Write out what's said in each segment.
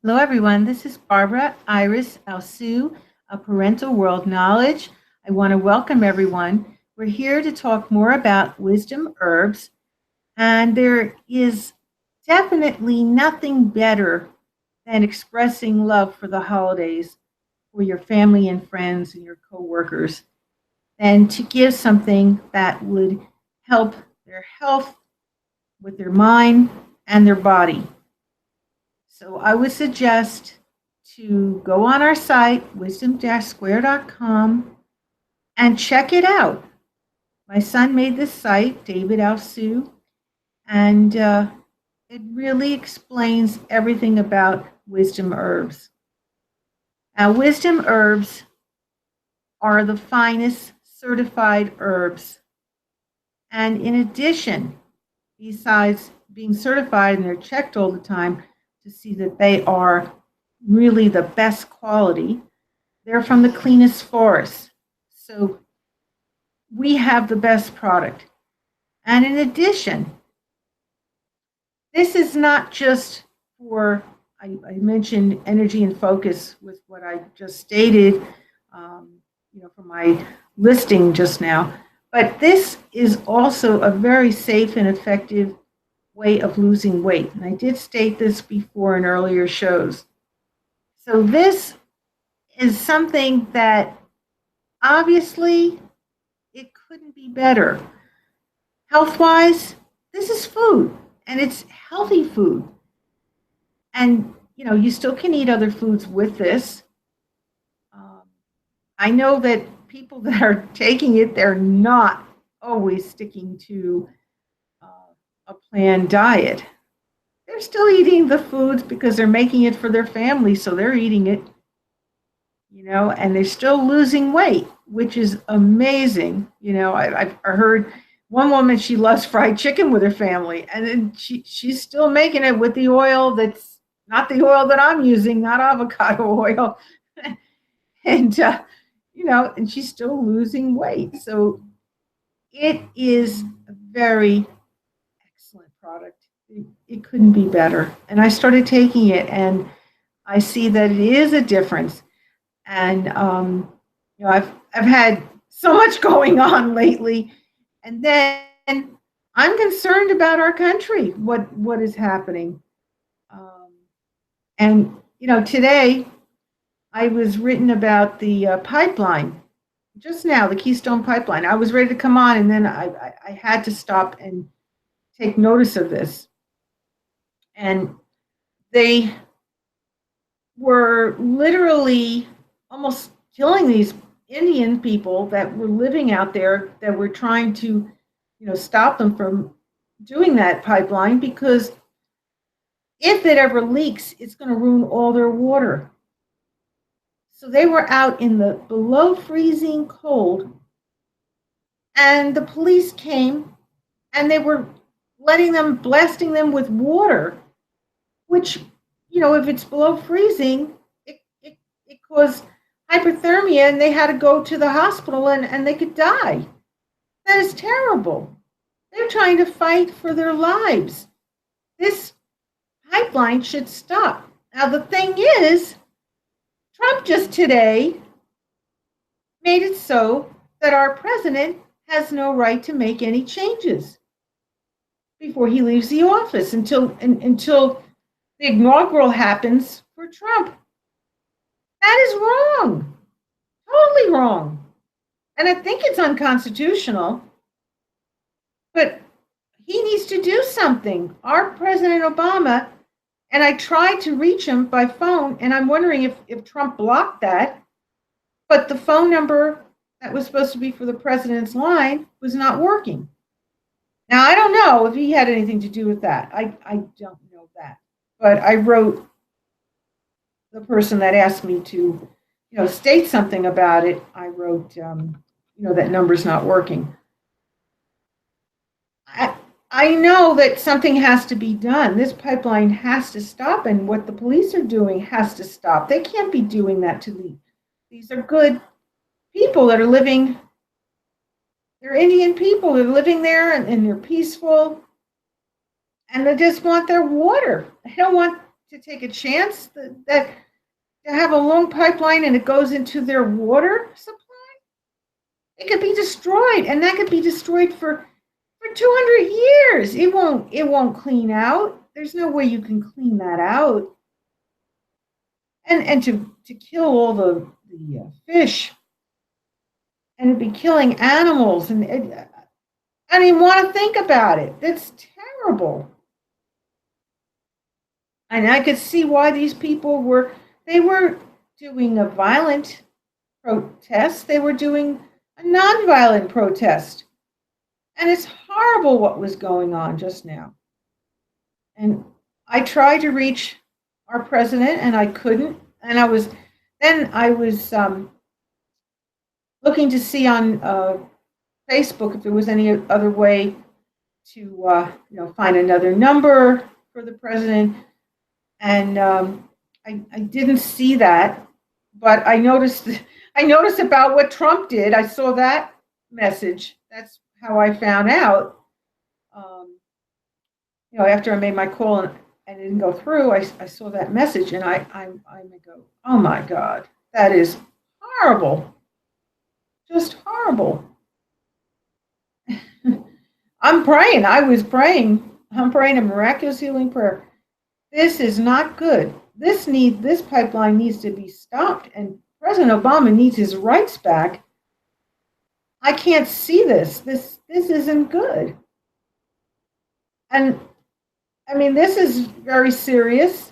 Hello, everyone. This is Barbara Iris Alsu of Parental World Knowledge. I want to welcome everyone. We're here to talk more about wisdom herbs, and there is definitely nothing better than expressing love for the holidays for your family and friends and your coworkers than to give something that would help their health with their mind and their body. So I would suggest to go on our site, wisdom-square.com, and check it out. My son made this site, David Alsu, and it really explains everything about wisdom herbs. Now, wisdom herbs are the finest certified herbs. And in addition, besides being certified and they're checked all the time to see that they are really the best quality, they're from the cleanest forests. So we have the best product. And in addition, this is not just for, I mentioned energy and focus with what I just stated, for my listing just now. But this is also a very safe and effective way of losing weight. And I did state this before in earlier shows. So this is something that obviously it couldn't be better. Health wise, this is food and it's healthy food. And, you still can eat other foods with this. Um, I know that people that are taking it, they're not always sticking to a planned diet. They're still eating the foods because they're making it for their family, so they're eating it, and they're still losing weight, which is amazing. I've heard one woman, she loves fried chicken with her family, and then she's still making it with the oil that's not the oil that I'm using, not avocado oil. and, and she's still losing weight. So it is a very excellent product. It couldn't be better. And I started taking it, and I see that it is a difference. And I've had so much going on lately, and then I'm concerned about our country. What is happening? Um, and today I was written about the pipeline just now, the Keystone Pipeline. I was ready to come on, and then I had to stop and take notice of this. And they were literally almost killing these Indian people that were living out there that were trying to, stop them from doing that pipeline because if it ever leaks, it's going to ruin all their water. So they were out in the below freezing cold, and the police came and they were blasting them with water, which, if it's below freezing, it caused hypothermia and they had to go to the hospital and they could die. That is terrible. They're trying to fight for their lives. This pipeline should stop. Now, the thing is, Trump just today made it so that our president has no right to make any changes before he leaves the office until the inaugural happens for Trump. That is wrong. Totally wrong. And I think it's unconstitutional. But he needs to do something. Our President Obama, and I tried to reach him by phone, and I'm wondering if Trump blocked that, but the phone number that was supposed to be for the president's line was not working. Now, I don't know if he had anything to do with that. I don't know that. But I wrote the person that asked me to, state something about it. I wrote, that number's not working. I know that something has to be done. This pipeline has to stop, and what the police are doing has to stop. They can't be doing that to these are good people that are living. They're Indian people. They're living there, and they're peaceful, and they just want their water. They don't want to take a chance that to have a long pipeline and it goes into their water supply? It could be destroyed, and that could be destroyed for 200 years. It won't clean out. There's no way you can clean that out. And to kill all the fish and be killing animals I didn't want to think about it. That's terrible. And I could see why these people were doing a violent protest. They were doing a nonviolent protest. And it's horrible what was going on just now. And I tried to reach our president and I couldn't. And I was looking to see on Facebook if there was any other way to find another number for the president. And I didn't see that, but I noticed about what Trump did. I saw that message. That's how I found out. After I made my call and it didn't go through, I saw that message and I go, oh my God, that is horrible, just horrible. I'm praying. I was praying. I'm praying a miraculous healing prayer. This is not good. This pipeline needs to be stopped, and President Obama needs his rights back. I can't see this. This isn't good. And I mean, this is very serious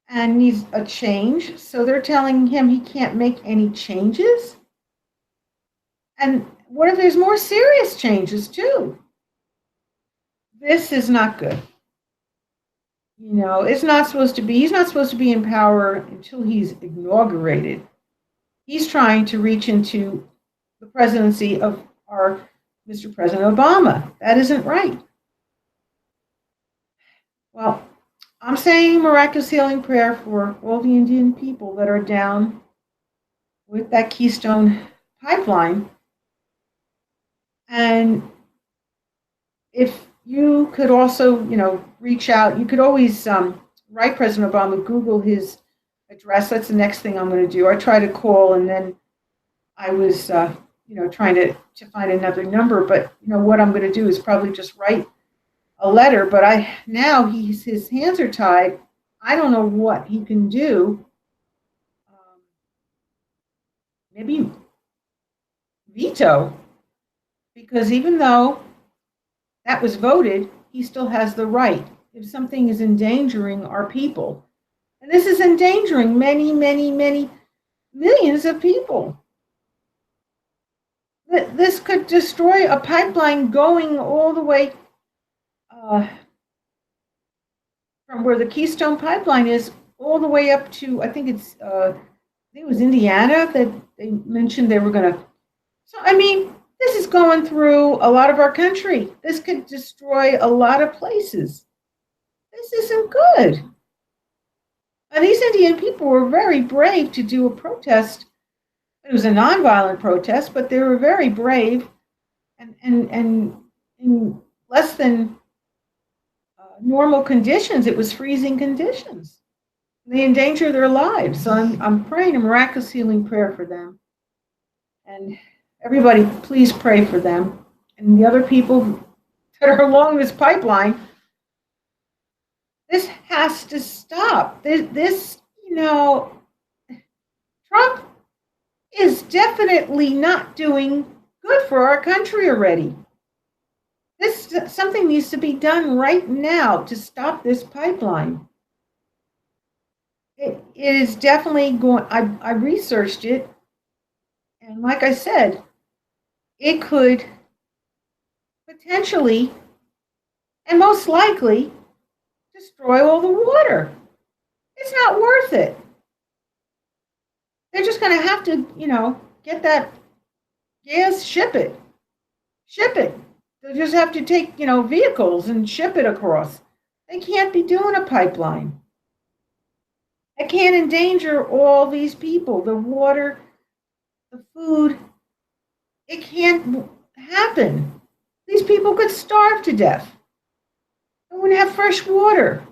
and needs a change. So they're telling him he can't make any changes. And what if there's more serious changes too? This is not good. It's not supposed to be. He's not supposed to be in power until he's inaugurated. He's trying to reach into the presidency of our Mr. President Obama. That isn't right. Well, I'm saying miraculous healing prayer for all the Indian people that are down with that Keystone pipeline. And if you could also, reach out, you could always write President Obama, Google his address. That's the next thing I'm going to do. I tried to call and then I was, trying to find another number. But, what I'm going to do is probably just write a letter. But now his hands are tied. I don't know what he can do. Maybe veto. Because even though that was voted, he still has the right if something is endangering our people. And this is endangering many, many, many millions of people. This could destroy a pipeline going all the way from where the Keystone Pipeline is all the way up to, I think it was Indiana that they mentioned they were going to. So, I mean, this is going through a lot of our country. This could destroy a lot of places. This isn't good. And these Indian people were very brave to do a protest. It was a nonviolent protest, but they were very brave. And in less than normal conditions, it was freezing conditions. They endanger their lives. So I'm praying a miraculous healing prayer for them. And everybody, please pray for them and the other people that are along this pipeline. This has to stop. This, Trump is definitely not doing good for our country already. Something needs to be done right now to stop this pipeline. It is definitely going. I researched it, and like I said, it could potentially and most likely destroy all the water. It's not worth it. They're just going to have to, get that gas, ship it. They'll just have to take, vehicles and ship it across. They can't be doing a pipeline. It can't endanger all these people, the water, the food. It can't happen. These people could starve to death. They wouldn't have fresh water.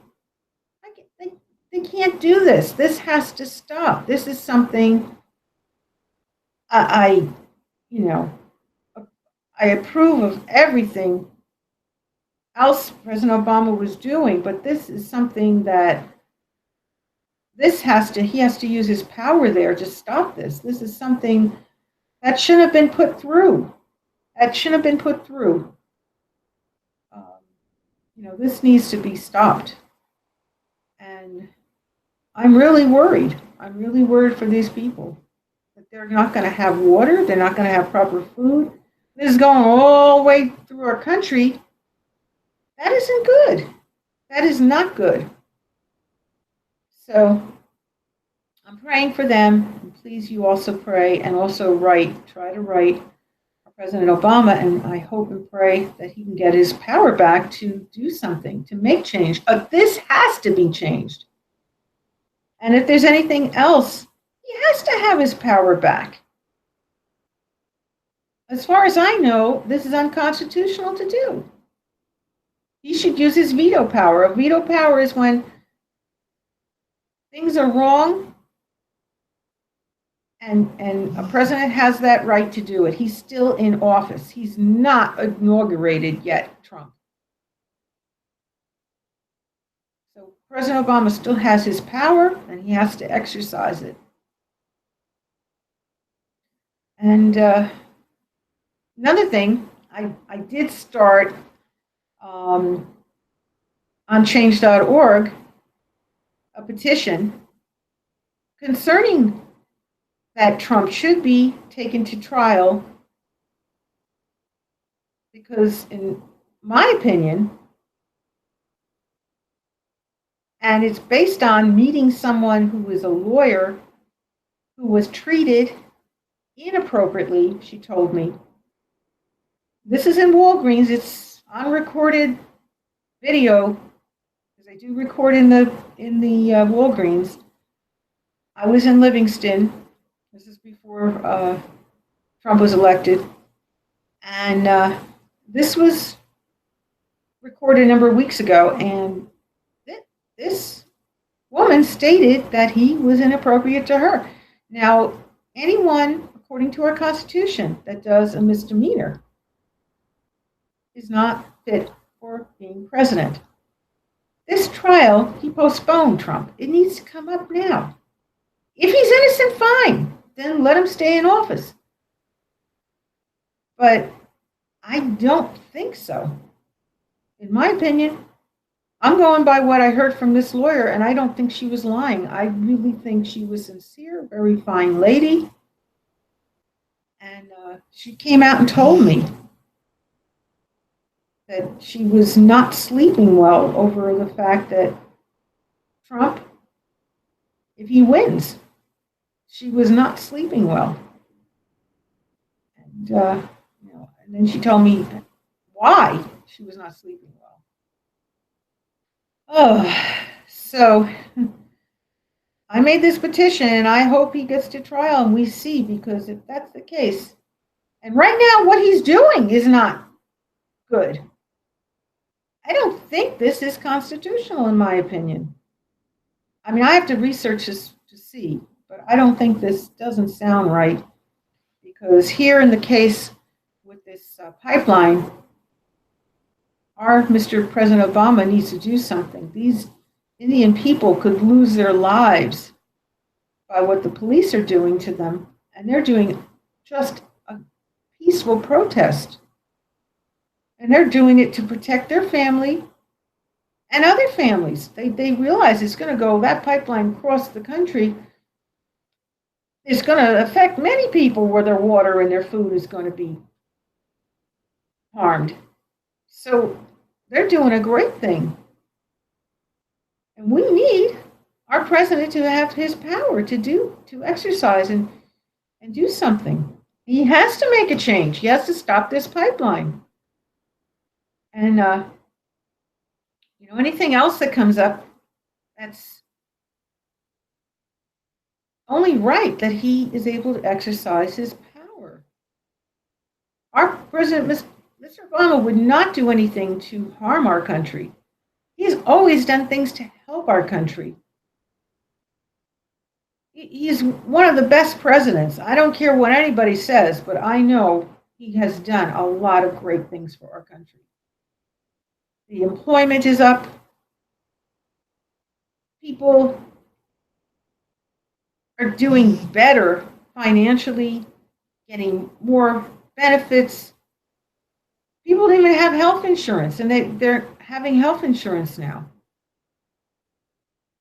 can't do this. This has to stop. This is something I you know, I approve of everything else President Obama was doing, but this is something that he has to use his power there to stop this. This is something that shouldn't have been put through. That shouldn't have been put through. This needs to be stopped. And I'm really worried. I'm really worried for these people that they're not going to have water. They're not going to have proper food. This is going all the way through our country. That isn't good. That is not good. So I'm praying for them. And please, you also pray and also try to write President Obama, and I hope and pray that he can get his power back to do something, to make change. This has to be changed. And if there's anything else, he has to have his power back. As far as I know, this is unconstitutional to do. He should use his veto power. A veto power is when things are wrong and a president has that right to do it. He's still in office. He's not inaugurated yet, Trump. So President Obama still has his power, and he has to exercise it. And another thing, I did start on change.org a petition concerning that Trump should be taken to trial because, in my opinion, and it's based on meeting someone who is a lawyer who was treated inappropriately, she told me. This is in Walgreens. It's on recorded video, because I do record in the Walgreens. I was in Livingston. This is before Trump was elected. And this was recorded a number of weeks ago. And this woman stated that he was inappropriate to her. Now, anyone, according to our Constitution, that does a misdemeanor is not fit for being president. This trial, he postponed Trump. It needs to come up now. If he's innocent, fine. Then let him stay in office. But I don't think so. In my opinion, I'm going by what I heard from this lawyer, and I don't think she was lying. I really think she was sincere, very fine lady. And she came out and told me that she was not sleeping well over the fact that Trump, if he wins, she was not sleeping well. And, and then she told me why she was not sleeping well. Oh, so I made this petition, and I hope he gets to trial and we see, because if that's the case, and right now what he's doing is not good. I don't think this is constitutional, in my opinion. I mean, I have to research this to see, but I don't think this doesn't sound right, because here in the case with this pipeline, our Mr. President Obama needs to do something. These Indian people could lose their lives by what the police are doing to them, and they're doing just a peaceful protest. And they're doing it to protect their family and other families. They realize it's going to go, that pipeline across the country is going to affect many people where their water and their food is going to be harmed. So they're doing a great thing. And we need our president to have his power to exercise and do something. He has to make a change. He has to stop this pipeline. And, anything else that comes up, that's only right that he is able to exercise his power. Our president, Mr. Obama, would not do anything to harm our country. He's always done things to help our country. He's one of the best presidents. I don't care what anybody says, but I know he has done a lot of great things for our country. The employment is up. People are doing better financially, getting more benefits. People don't even have health insurance, and they're having health insurance now.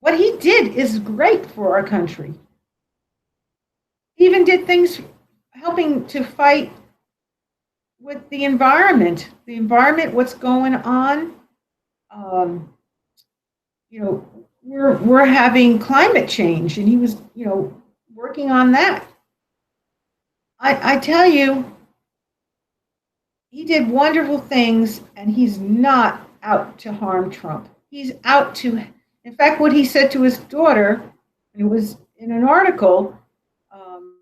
What he did is great for our country. He even did things helping to fight with the environment. The environment, what's going on? Um, we're having climate change, and he was, working on that. I tell you, he did wonderful things, and he's not out to harm Trump. He's out to, in fact, what he said to his daughter, and it was in an article, um,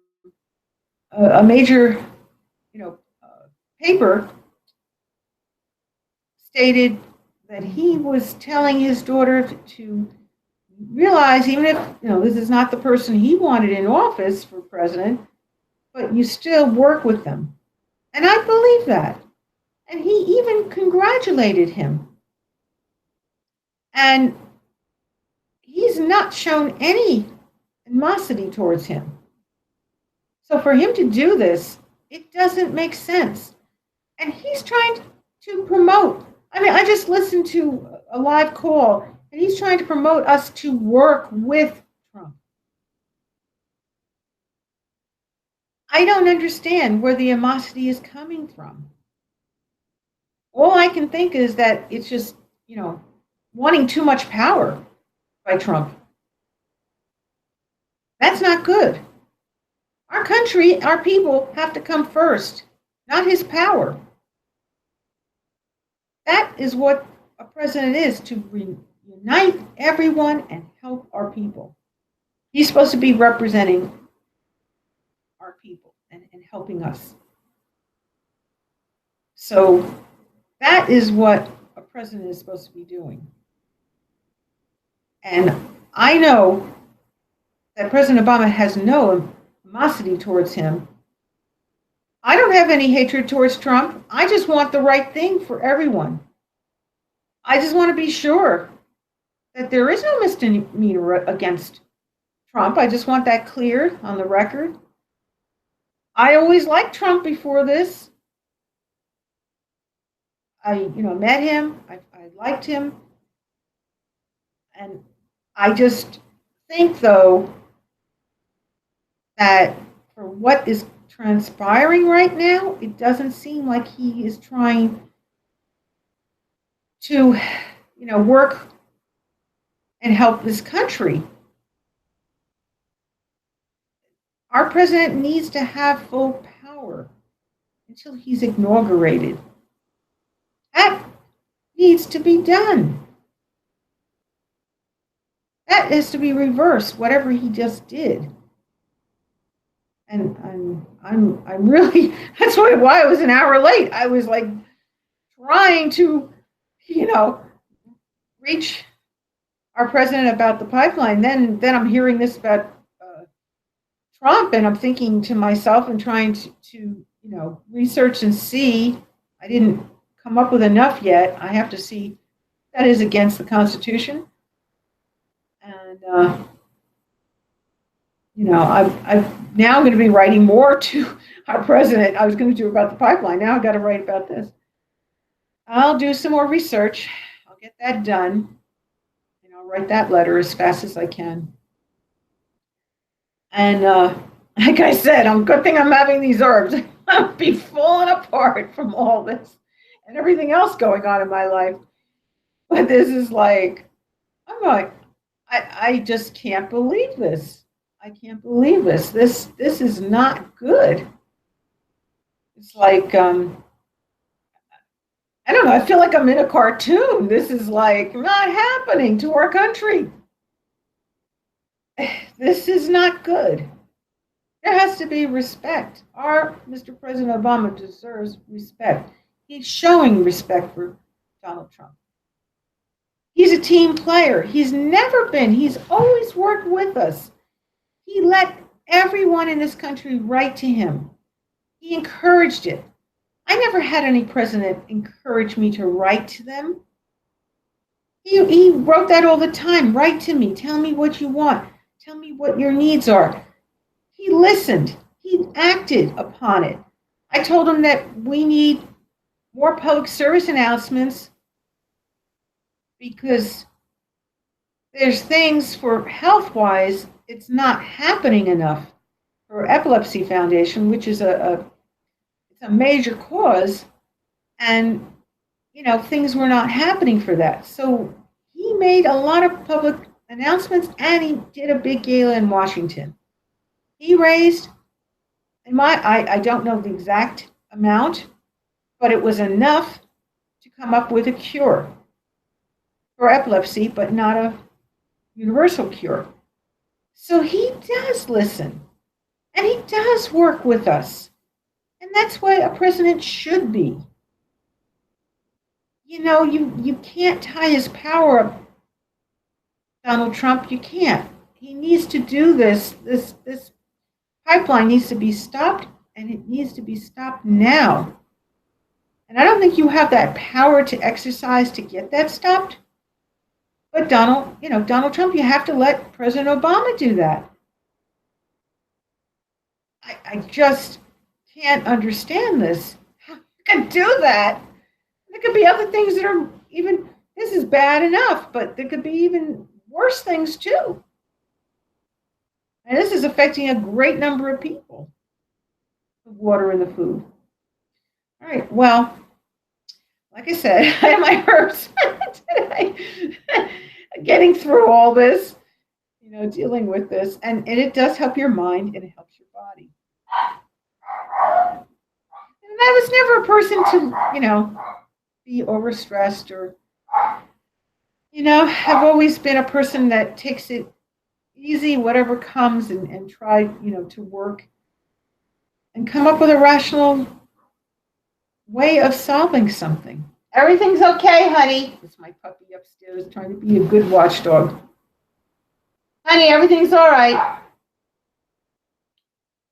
a major, paper stated that he was telling his daughter to realize, even if this is not the person he wanted in office for president, but you still work with them. And I believe that. And he even congratulated him. And he's not shown any animosity towards him. So for him to do this, it doesn't make sense. And he's trying to promote. I mean, I just listened to a live call, and he's trying to promote us to work with Trump. I don't understand where the animosity is coming from. All I can think is that it's just, wanting too much power by Trump. That's not good. Our country, our people have to come first, not his power. That is what a president is, to unite everyone and help our people. He's supposed to be representing our people and helping us. So that is what a president is supposed to be doing. And I know that President Obama has no animosity towards him. I don't have any hatred towards Trump. I just want the right thing for everyone. I just want to be sure that there is no misdemeanor against Trump. I just want that cleared on the record. I always liked Trump before this. I, met him. I liked him. And I just think, though, that for what is transpiring right now, it doesn't seem like he is trying to, work and help this country. Our president needs to have full power until he's inaugurated. That needs to be done. That is to be reversed, whatever he just did. And I'm really, that's why I was an hour late. I was like trying to, reach our president about the pipeline. Then I'm hearing this about Trump, and I'm thinking to myself and trying to research and see. I didn't come up with enough yet. I have to see that is against the Constitution. And I'm now going to be writing more to our president. I was going to do about the pipeline. Now I've got to write about this. I'll do some more research. I'll get that done. And I'll write that letter as fast as I can. And like I said, good thing I'm having these herbs. I'll be falling apart from all this and everything else going on in my life. But this is like, I just can't believe this. I can't believe this. This is not good. It's like, I don't know, I feel like I'm in a cartoon. This is like not happening to our country. This is not good. There has to be respect. Our Mr. President Obama deserves respect. He's showing respect for Donald Trump. He's a team player. He's always worked with us. He let everyone in this country write to him. He encouraged it. I never had any president encourage me to write to them. He wrote that all the time. Write to me. Tell me what you want. Tell me what your needs are. He listened. He acted upon it. I told him that we need more public service announcements because there's things for health wise, it's not happening enough for Epilepsy Foundation, which is it's a major cause, and things were not happening for that. So he made a lot of public announcements, and he did a big gala in Washington. He raised, I don't know the exact amount, but it was enough to come up with a cure for epilepsy, but not a universal cure. So he does listen, and he does work with us. And that's what a president should be. You can't tie his power up, Donald Trump. You can't. He needs to do this. This pipeline needs to be stopped, and it needs to be stopped now. And I don't think you have that power to exercise to get that stopped. But Donald Trump, you have to let President Obama do that. I just can't understand this. How you can do that? There could be other things that are even, this is bad enough, but there could be even worse things too. And this is affecting a great number of people, the water and the food. All right, well, like I said, I have my herbs today. Getting through all this, dealing with this, and it does help your mind and it helps your body. And I was never a person to, be overstressed or, I've always been a person that takes it easy, whatever comes, and try, to work and come up with a rational way of solving something. Everything's okay, honey. It's my puppy upstairs trying to be a good watchdog. Honey, everything's all right.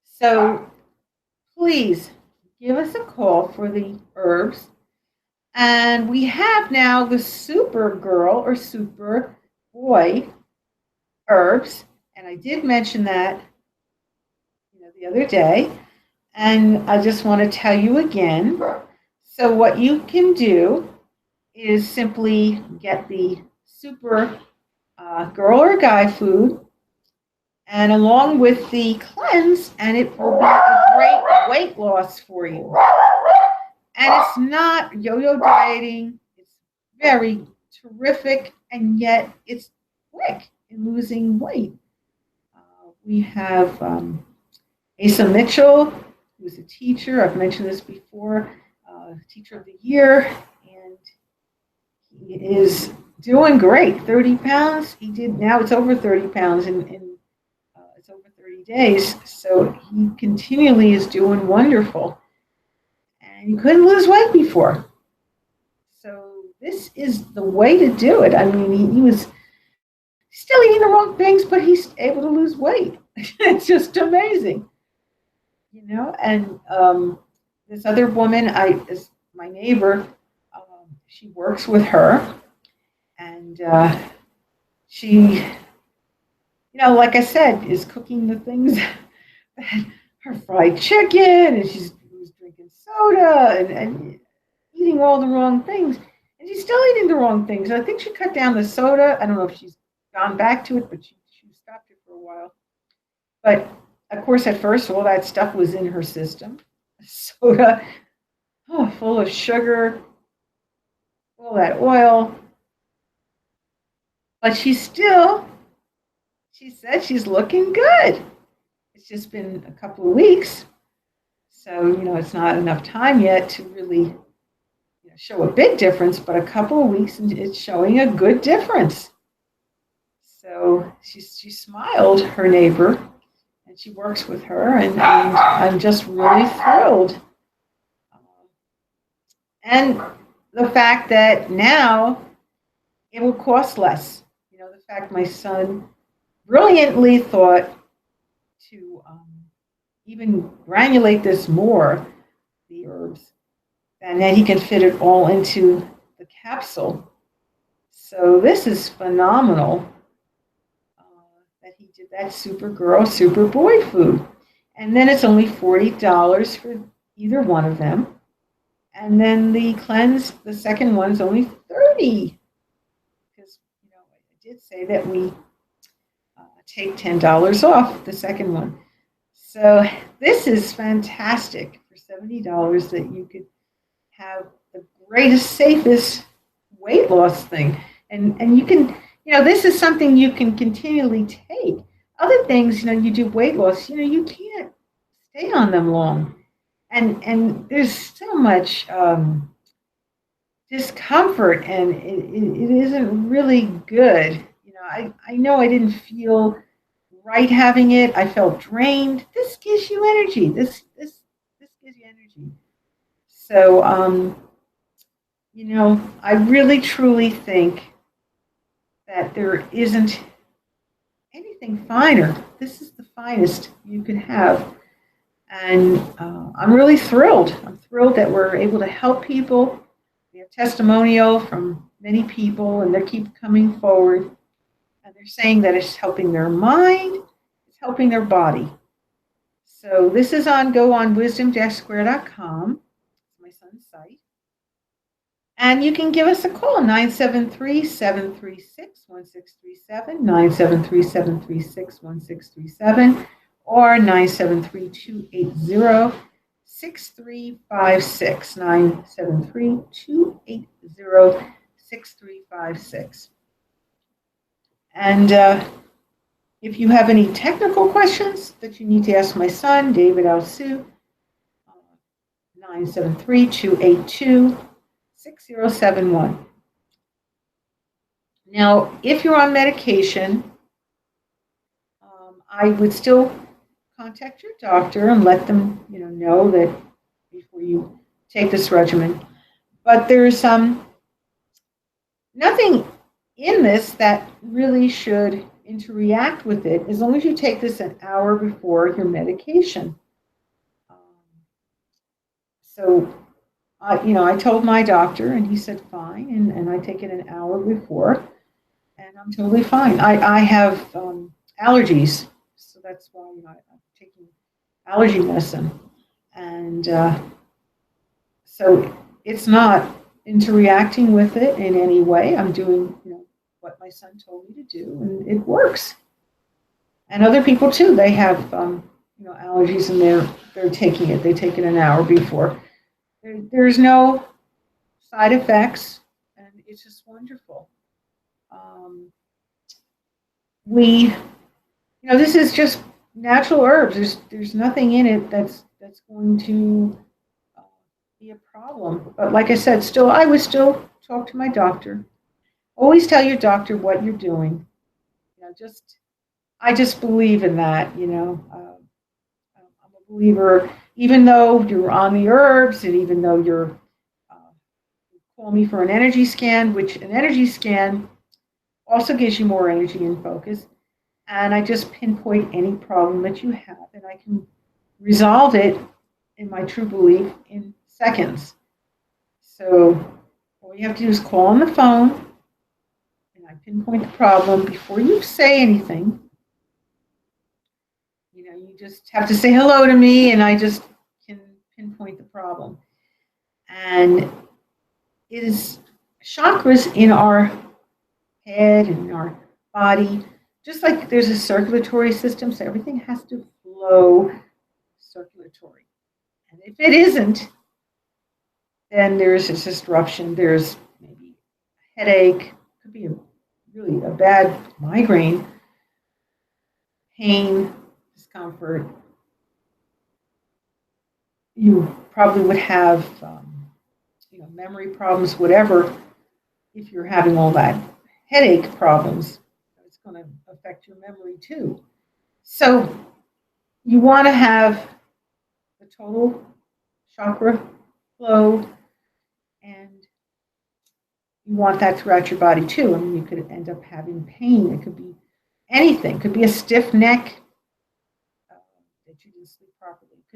So please give us a call for the herbs. And we have now the super girl or super boy herbs. And I did mention that the other day. And I just want to tell you again. So what you can do is simply get the super girl or guy food, and along with the cleanse, and it will be a great weight loss for you. And it's not yo-yo dieting. It's very terrific, and yet it's quick in losing weight. We have Asa Mitchell, who's a teacher. I've mentioned this before. Teacher of the Year, and he is doing great. 30 pounds. Now it's over 30 pounds in it's over 30 days. So he continually is doing wonderful. And he couldn't lose weight before. So this is the way to do it. I mean, he was still eating the wrong things, but he's able to lose weight. It's just amazing. And this other woman, is my neighbor. She works with her, and she, like I said, is cooking the things, her fried chicken, and she's drinking soda and eating all the wrong things, and she's still eating the wrong things. I think she cut down the soda. I don't know if she's gone back to it, but she stopped it for a while. But of course, at first, all that stuff was in her system. Soda, full of sugar, all that oil. But she said she's looking good. It's just been a couple of weeks. So, it's not enough time yet to really show a big difference, but a couple of weeks and it's showing a good difference. So she smiled, her neighbor, and she works with her, and I'm just really thrilled. And the fact that now it will cost less. The fact my son brilliantly thought, to even granulate this more, the herbs, and then he can fit it all into the capsule. So this is phenomenal that he did that Supergirl, Superboy food. And then it's only $40 for either one of them. And then the cleanse, the second one is only $30. Because, I did say that we take $10 off the second one. So this is fantastic for $70 that you could have the greatest, safest weight loss thing. And you can, this is something you can continually take. Other things, you do weight loss, you can't stay on them long. And there's so much discomfort, and it isn't really good. I know I didn't feel right having it. I felt drained. This gives you energy. This gives you energy. So, I really truly think that there isn't anything finer. This is the finest you could have. And I'm really thrilled. I'm thrilled that we're able to help people. We have testimonial from many people, and they keep coming forward. And they're saying that it's helping their mind, it's helping their body. So this is go on wisdom-square.com. It's my son's site. And you can give us a call, 973-736-1637, 973-736-1637, or 973-280-6356, 973-280-6356. And if you have any technical questions that you need to ask my son, David Alsu, 973-282-6071. Now, if you're on medication, I would still contact your doctor and let them, know that before you take this regimen. But there's nothing in this that really should interact with it, as long as you take this an hour before your medication. So, I told my doctor, and he said fine, and I take it an hour before, and I'm totally fine. I have allergies, so that's why I'm taking allergy medicine, and so it's not interacting with it in any way. I'm doing, what my son told me to do, and it works. And other people too, they have allergies, and they're taking it. They take it an hour before. There's no side effects, and it's just wonderful. This is just natural herbs. There's nothing in it that's going to be a problem. But like I said, I would still talk to my doctor. Always tell your doctor what you're doing. I just believe in that. I'm a believer. Even though you're on the herbs, and even though you call me for an energy scan, which an energy scan also gives you more energy and focus, and I just pinpoint any problem that you have, and I can resolve it, in my true belief, in seconds. So all you have to do is call on the phone, and I pinpoint the problem before you say anything. You just have to say hello to me, and I just can pinpoint the problem. And it is chakras in our head and in our body, just like there's a circulatory system, so everything has to flow circulatory. And if it isn't, then there's a disruption. There's maybe a headache, could be really a bad migraine, pain, discomfort. You probably would have, memory problems, whatever. If you're having all that headache problems, it's going to affect your memory too. So you want to have the total chakra flow, and you want that throughout your body too. I mean, you could end up having pain. It could be anything. It could be a stiff neck,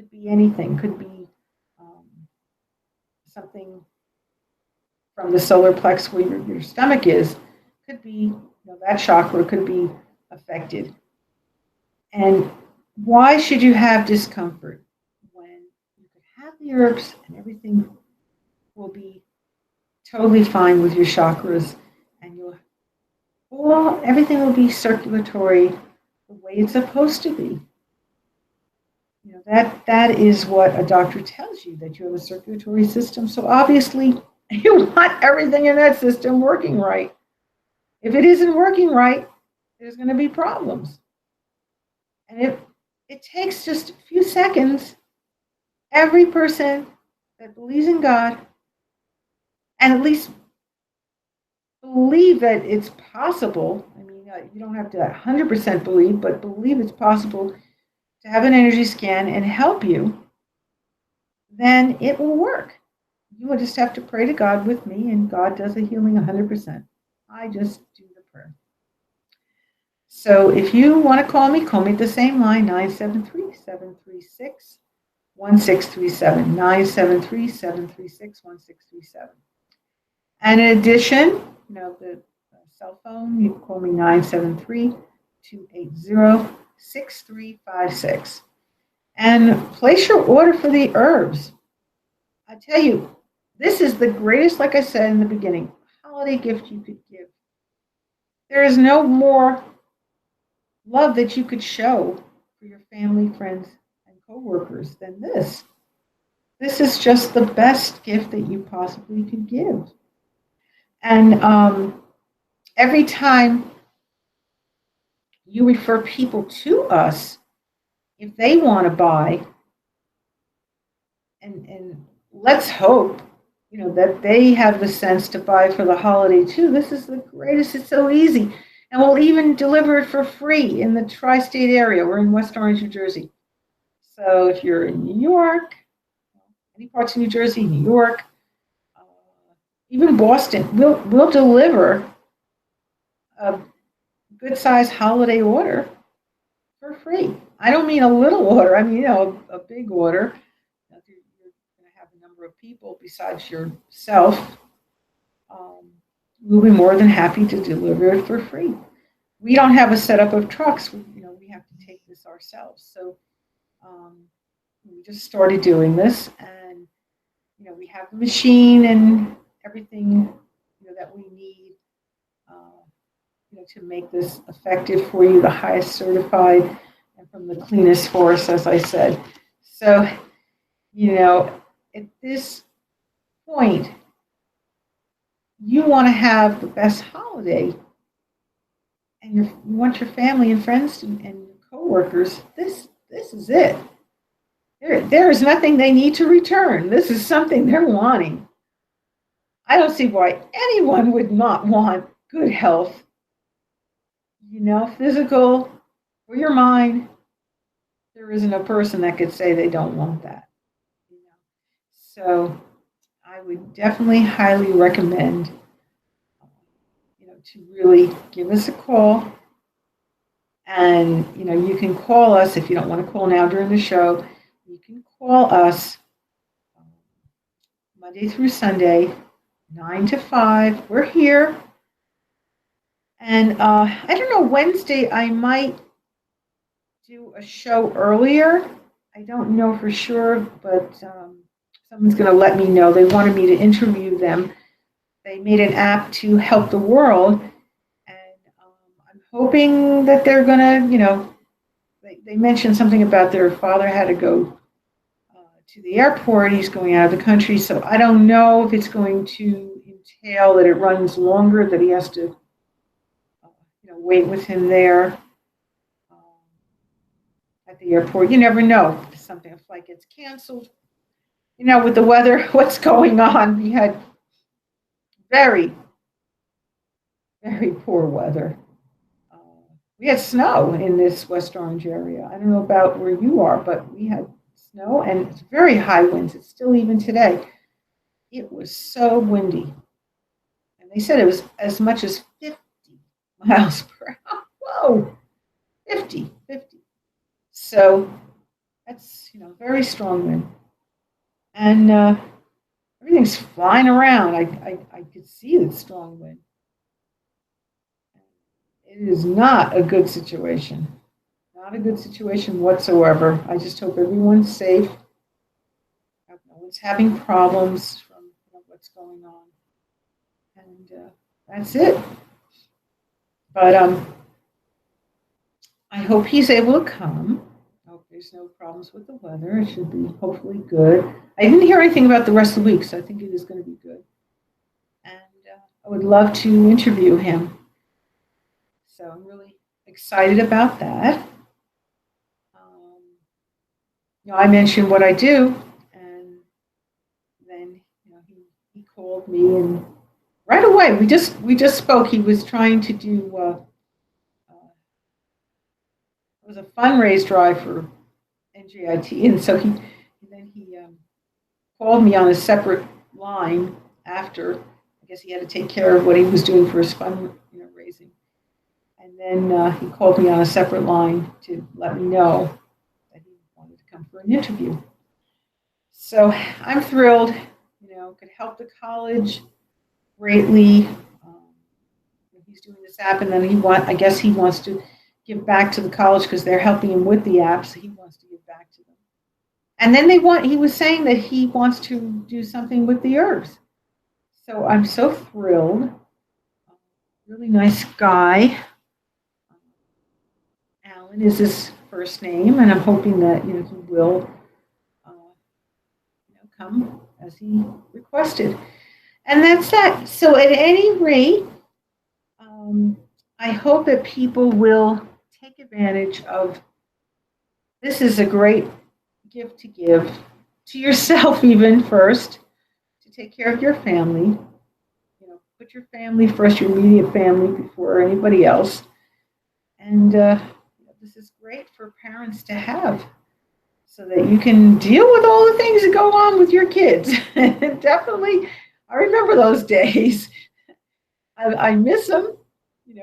Could be anything. Could be um, something from the solar plex where your stomach is. Could be, that chakra could be affected. And why should you have discomfort when you could have the herbs and everything will be totally fine with your chakras, and everything will be circulatory the way it's supposed to be. That is what a doctor tells you, that you have a circulatory system. So obviously you want everything in that system working right. If it isn't working right, there's going to be problems. And it takes just a few seconds. Every person that believes in God and at least believe that it's possible. I mean, you don't have to 100% believe, but believe it's possible to have an energy scan and help you, then it will work. You will just have to pray to God with me, and God does the healing 100%. I just do the prayer. So if you want to call me at the same line, 973-736-1637, 973-736-1637. And in addition, the cell phone, you can call me 973-280-6356. And place your order for the herbs. I tell you, this is the greatest, like I said in the beginning, holiday gift you could give. There is no more love that you could show for your family, friends, and coworkers than this. This is just the best gift that you possibly could give. And every time you refer people to us, if they want to buy, and let's hope, that they have the sense to buy for the holiday too. This is the greatest. It's so easy. And we'll even deliver it for free in the tri-state area. We're in West Orange, New Jersey. So if you're in New York, any parts of New Jersey, New York, even Boston, we'll deliver a good-sized holiday order for free. I don't mean a little order. I mean, a big order. If you're going to have a number of people besides yourself, we'll be more than happy to deliver it for free. We don't have a setup of trucks. We have to take this ourselves. So we just started doing this, and we have the machine and everything that we need to make this effective for you, the highest certified and from the cleanest source, as I said. So, at this point, you want to have the best holiday, and you want your family and friends and your coworkers. This is it. There is nothing they need to return. This is something they're wanting. I don't see why anyone would not want good health, physical, for your mind. There isn't a person that could say they don't want that. So I would definitely highly recommend, to really give us a call. And, you can call us if you don't want to call now during the show. You can call us Monday through Sunday, 9 to 5. We're here. And I don't know, Wednesday I might do a show earlier. I don't know for sure, but someone's going to let me know. They wanted me to interview them. They made an app to help the world. And I'm hoping that they're going to, they mentioned something about their father had to go to the airport. He's going out of the country. So I don't know if it's going to entail that it runs longer, that he has to wait with him there at the airport. You never know. If a flight gets canceled. With the weather, what's going on? We had very, very poor weather. We had snow in this West Orange area. I don't know about where you are, but we had snow and it's very high winds. It's still even today. It was so windy. And they said it was as much as 50 miles per hour. Whoa, 50. So That's, very strong wind. And everything's flying around. I could see the strong wind. It is not a good situation. Not a good situation whatsoever. I just hope everyone's safe. No one's having problems from what's going on. And that's it. But I hope he's able to come. I hope there's no problems with the weather. It should be hopefully good. I didn't hear anything about the rest of the week, so I think it is going to be good. And I would love to interview him. So I'm really excited about that. I mentioned what I do, and then he called me, and right away we just spoke. He was trying to do it was a fundraise drive for NJIT, and so he called me on a separate line after. I guess he had to take care of what he was doing for his fundraising, and then he called me on a separate line to let me know that he wanted to come for an interview. So I'm thrilled. Could help the college greatly. He's doing this app, and then I guess he wants to give back to the college because they're helping him with the app, so he wants to give back to them. And then he was saying that he wants to do something with the herbs. So I'm so thrilled. Really nice guy. Alan is his first name, and I'm hoping that he will come as he requested. And that's that. So at any rate, I hope that people will take advantage of this. Is a great gift to give to yourself, even first, to take care of your family. Put your family first, your immediate family, before anybody else. And this is great for parents to have, so that you can deal with all the things that go on with your kids. Definitely, I remember those days. I miss them,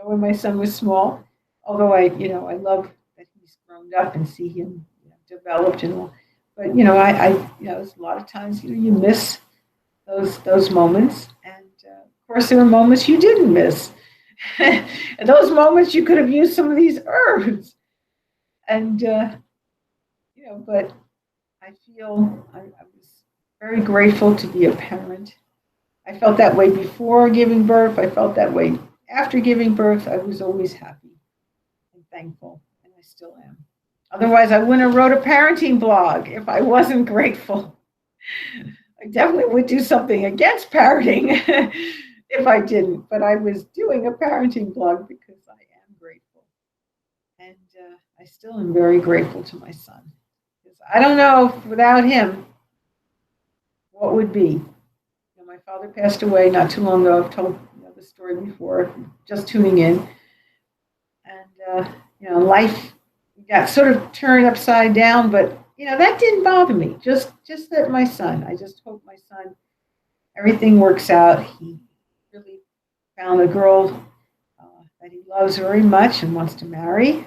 when my son was small. Although I love that he's grown up and see him developed and all. But there's a lot of times you miss those moments, and of course there were moments you didn't miss. And those moments you could have used some of these herbs, and but I feel I was very grateful to be a parent. I felt that way before giving birth. I felt that way after giving birth. I was always happy and thankful, and I still am. Otherwise, I wouldn't have wrote a parenting blog if I wasn't grateful. I definitely would do something against parenting if I didn't, but I was doing a parenting blog because I am grateful. And I still am very grateful to my son. Because I don't know if without him, what would be. My father passed away not too long ago. I've told the story before, just tuning in. And, life got sort of turned upside down, but, that didn't bother me. Just that my son, I just hope my son, everything works out. He really found a girl that he loves very much and wants to marry.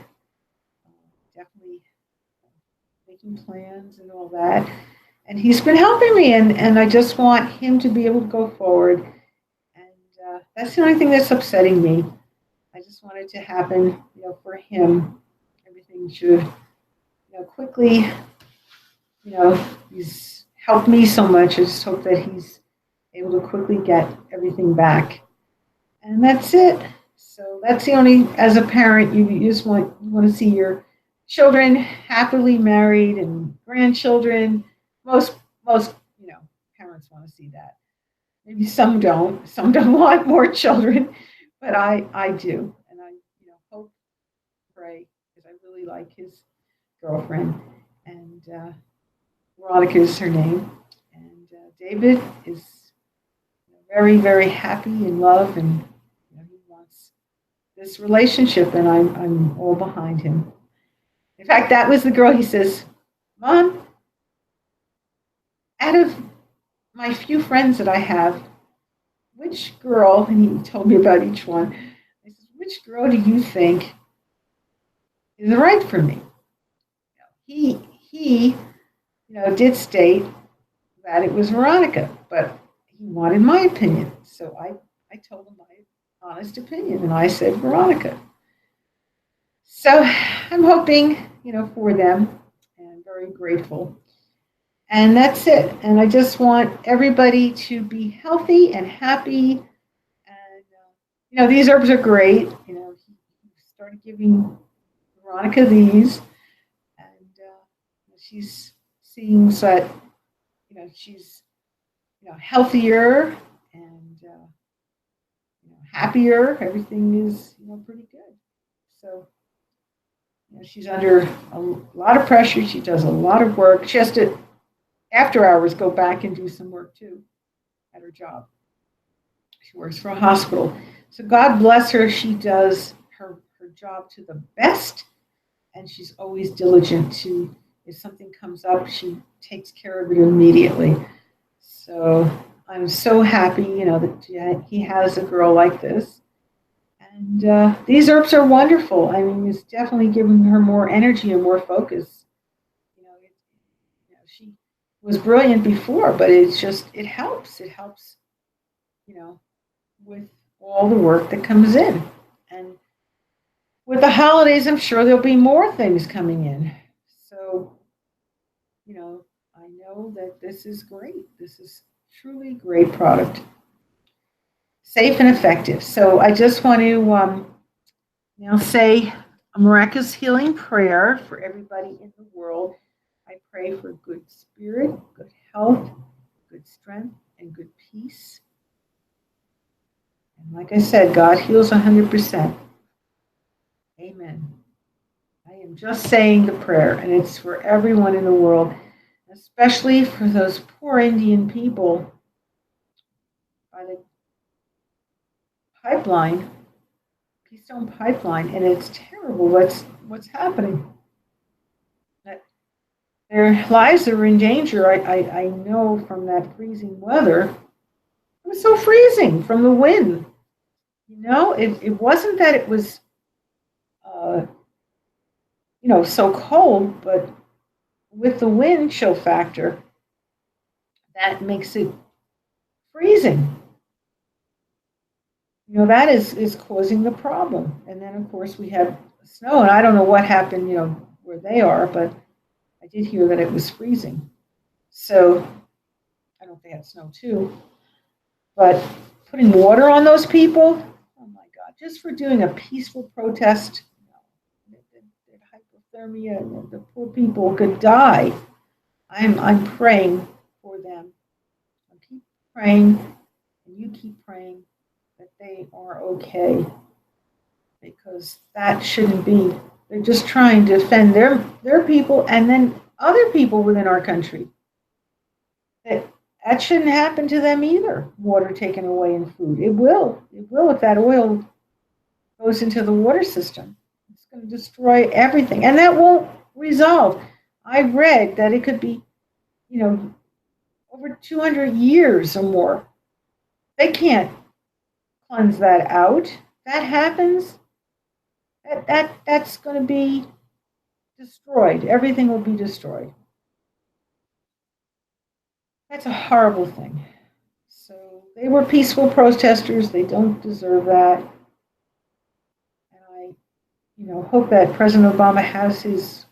Definitely making plans and all that. And he's been helping me, and I just want him to be able to go forward. And that's the only thing that's upsetting me. I just want it to happen, for him. Everything should, quickly, he's helped me so much. I just hope that he's able to quickly get everything back. And that's it. So that's the only, as a parent, you just want to see your children happily married and grandchildren. Most parents want to see that. Maybe some don't. Some don't want more children, but I do, and I hope, pray, because I really like his girlfriend, and Veronica is her name, and David is very, very happy in love, and he wants this relationship, and I'm all behind him. In fact, that was the girl. He says, "Mom, out of my few friends that I have, which girl," and he told me about each one, I said, "which girl do you think is right for me?" He he, did state that it was Veronica, but he wanted my opinion. So I told him my honest opinion, and I said Veronica. So I'm hoping, for them, and very grateful. And that's it. And I just want everybody to be healthy and happy. And, these herbs are great. He started giving Veronica these, and she's seeing that, she's, healthier and, happier. Everything is, pretty good. So, she's under a lot of pressure. She does a lot of work. She has to, after hours, go back and do some work too at her job. She works for a hospital. So God bless her. She does her job to the best, and she's always diligent to, if something comes up, she takes care of it immediately. So I'm so happy, that he has a girl like this. And these herbs are wonderful. I mean, it's definitely giving her more energy and more focus. She was brilliant before, but it helps. It helps, with all the work that comes in. And with the holidays, I'm sure there'll be more things coming in. So, I know that this is great. This is truly great product. Safe and effective. So I just want to now say a miraculous healing prayer for everybody in the world. I pray for good spirit, good health, good strength, and good peace. And like I said, God heals 100%. Amen. I am just saying the prayer, and it's for everyone in the world, especially for those poor Indian people by the pipeline, Keystone Pipeline, and it's terrible what's happening. That their lives are in danger. I know from that freezing weather. It was so freezing from the wind. It wasn't that it was, uh, so cold, but with the wind chill factor, that makes it freezing. That is causing the problem. And then, of course, we have snow, and I don't know what happened, where they are, but I did hear that it was freezing. So I don't know if they had snow too. But putting water on those people, oh my God, just for doing a peaceful protest, hypothermia, the poor people could die. I'm praying for them. I keep praying, and you keep praying that they are okay, because that shouldn't be. They're just trying to defend their people and then other people within our country. That shouldn't happen to them either. Water taken away in food. It will. It will if that oil goes into the water system. It's going to destroy everything, and that won't resolve. I read that it could be, over 200 years or more. They can't cleanse that out. That happens, that's going to be destroyed. Everything will be destroyed. That's a horrible thing. So they were peaceful protesters. They don't deserve that. And I, hope that President Obama has his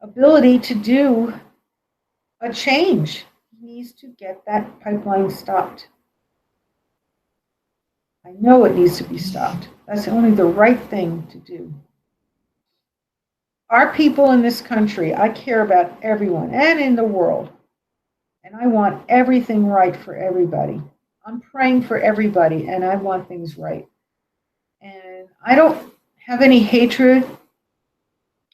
ability to do a change. He needs to get that pipeline stopped. I know it needs to be stopped. That's only the right thing to do. Our people in this country, I care about everyone and in the world. And I want everything right for everybody. I'm praying for everybody, and I want things right. And I don't have any hatred,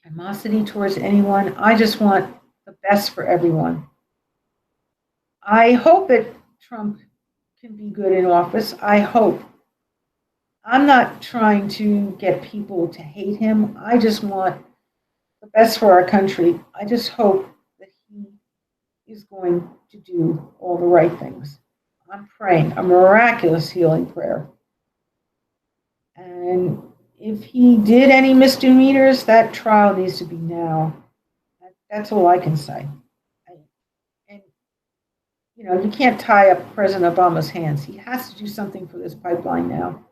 animosity towards anyone. I just want the best for everyone. I hope that Trump can be good in office. I hope. I'm not trying to get people to hate him. I just want the best for our country. I just hope that he is going to do all the right things. I'm praying a miraculous healing prayer. And if he did any misdemeanors, that trial needs to be now. That's all I can say. And, you can't tie up President Obama's hands. He has to do something for this pipeline now.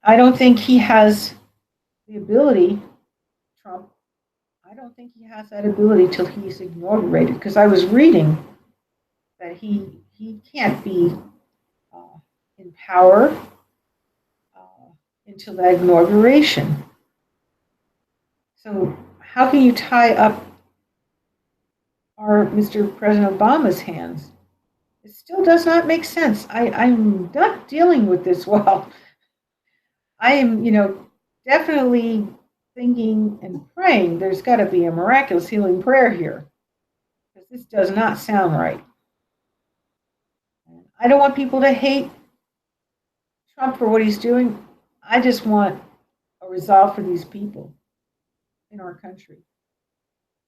I don't think he has the ability, Trump, I don't think he has that ability till he's inaugurated. Because I was reading that he can't be uh, in power uh, until that inauguration. So how can you tie up our Mr. President Obama's hands? It still does not make sense. I'm not dealing with this well. I am, definitely thinking and praying there's got to be a miraculous healing prayer here because this does not sound right. I don't want people to hate Trump for what he's doing. I just want a resolve for these people in our country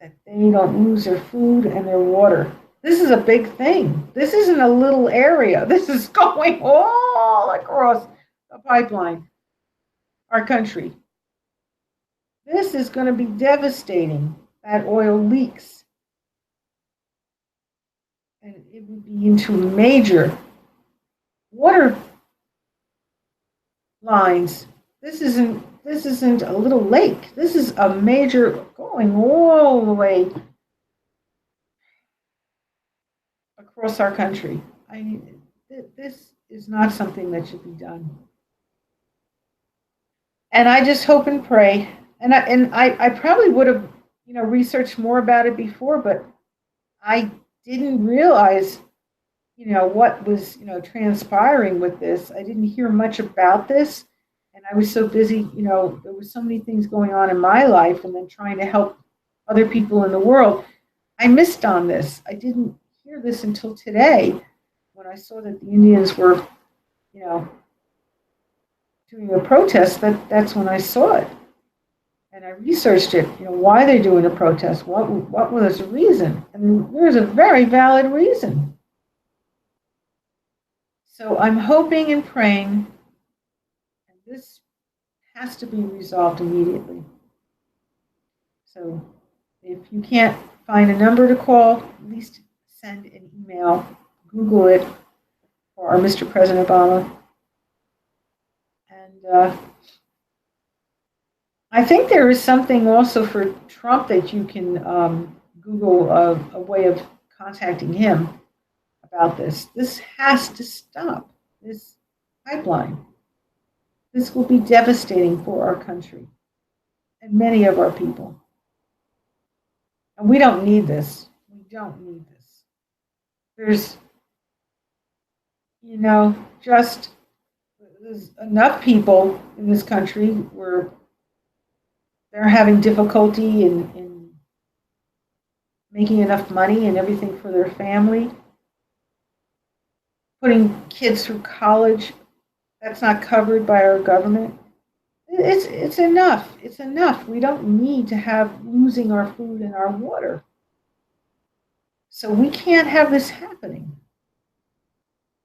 that they don't lose their food and their water. This is a big thing. This isn't a little area. This is going all across the pipeline, our country. This is going to be devastating. That oil leaks. And it would be into major water lines. This isn't a little lake. This is a major going all the way across our country. This is not something that should be done. And I just hope and pray. And I probably would have, researched more about it before, but I didn't realize, what was, transpiring with this. I didn't hear much about this. And I was so busy, there was so many things going on in my life and then trying to help other people in the world. I missed on this. I didn't hear this until today when I saw that the Indians were, doing a protest. That's when I saw it. And I researched it, why they're doing a protest, what was the reason? And there's a very valid reason. So I'm hoping and praying, and this has to be resolved immediately. So if you can't find a number to call, at least send an email, Google it for our Mr. President Obama. And I think there is something also for Trump that you can Google a way of contacting him about this. This has to stop, this pipeline. This will be devastating for our country and many of our people. And we don't need this. We don't need this. There's, just there's enough people in this country where they're having difficulty in making enough money and everything for their family. Putting kids through college, that's not covered by our government. It's enough. It's enough. We don't need to have losing our food and our water. So we can't have this happening.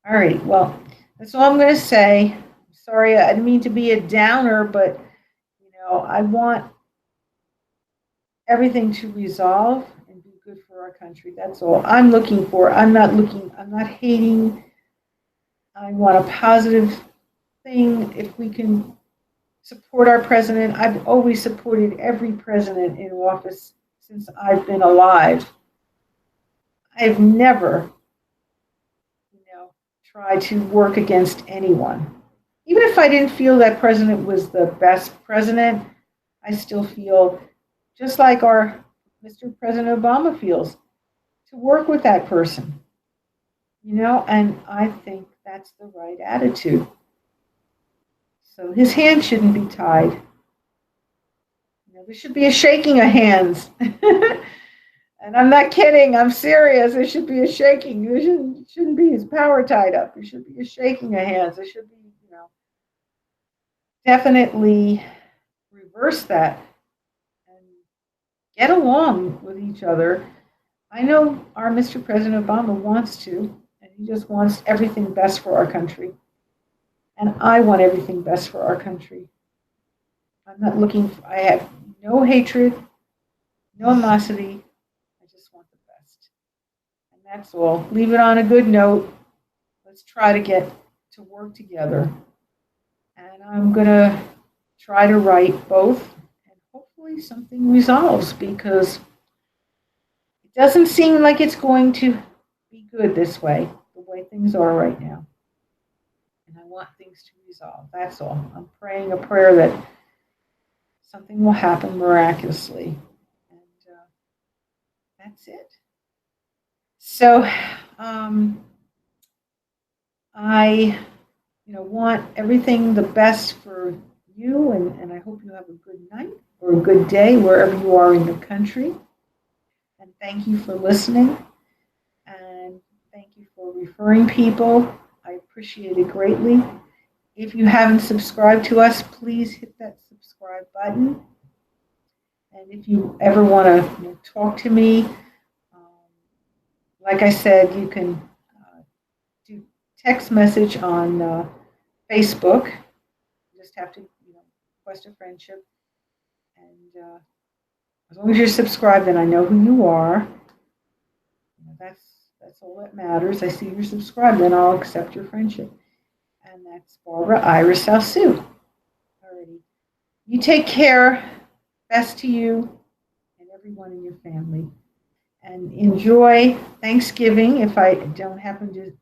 All right, well, that's all I'm going to say. Sorry, I didn't mean to be a downer, but I want everything to resolve and be good for our country. That's all I'm looking for. I'm not hating. I want a positive thing. If we can support our president, I've always supported every president in office since I've been alive. I've never, tried to work against anyone. Even if I didn't feel that president was the best president, I still feel just like our Mr. President Obama feels, to work with that person. And I think that's the right attitude. So his hand shouldn't be tied. There should be a shaking of hands. And I'm not kidding, I'm serious. There should be a shaking. There shouldn't be his power tied up. There should be a shaking of hands. There should be, definitely reverse that and get along with each other. I know our Mr. President Obama wants to, and he just wants everything best for our country. And I want everything best for our country. I'm not looking I have no hatred no animosity. I just want the best. And that's all. Leave it on a good note. Let's try to get to work together. And I'm going to try to write both, and hopefully something resolves because it doesn't seem like it's going to be good this way, the way things are right now. And I want things to resolve. That's all. I'm praying a prayer that something will happen miraculously. And that's it. So I want everything the best for you, and I hope you have a good night or a good day wherever you are in the country. And thank you for listening. And thank you for referring people. I appreciate it greatly. If you haven't subscribed to us, please hit that subscribe button. And if you ever want to talk to me, like I said, you can do text message on Facebook. You just have to request a friendship. And as long as you're subscribed, then I know who you are. That's all that matters. I see you're subscribed, then I'll accept your friendship. And that's Barbara Iris Alsou. Alrighty. You take care. Best to you and everyone in your family. And enjoy Thanksgiving. If I don't happen to,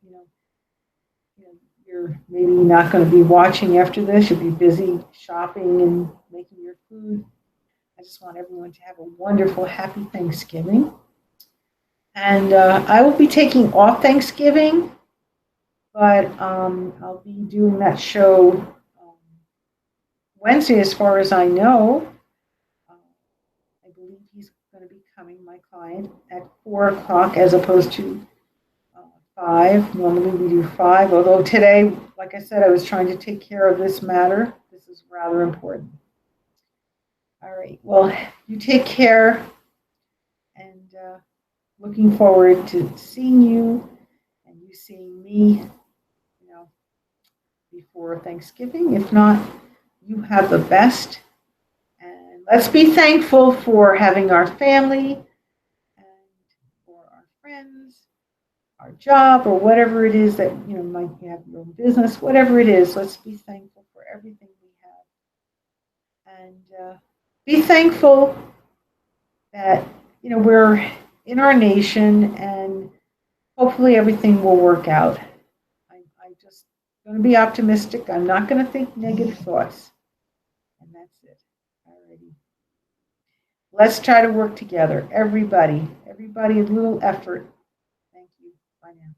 you're maybe not going to be watching after this. You'll be busy shopping and making your food. I just want everyone to have a wonderful, happy Thanksgiving. And I will be taking off Thanksgiving, but I'll be doing that show Wednesday, as far as I know. I believe he's going to be coming, my client, at 4 o'clock as opposed to 5. Normally we do 5, although today, like I said, I was trying to take care of this matter. This is rather important. All right. Well, you take care, and looking forward to seeing you and you seeing me, before Thanksgiving. If not, you have the best. And let's be thankful for having our family and for our friends, our job, or whatever it is that, might have your own business, whatever it is. Let's be thankful for everything we have. And be thankful that, we're in our nation and hopefully everything will work out. I just going to be optimistic. I'm not going to think negative thoughts. And that's it. Alrighty. Let's try to work together. Everybody, a little effort. Thank you. Bye now.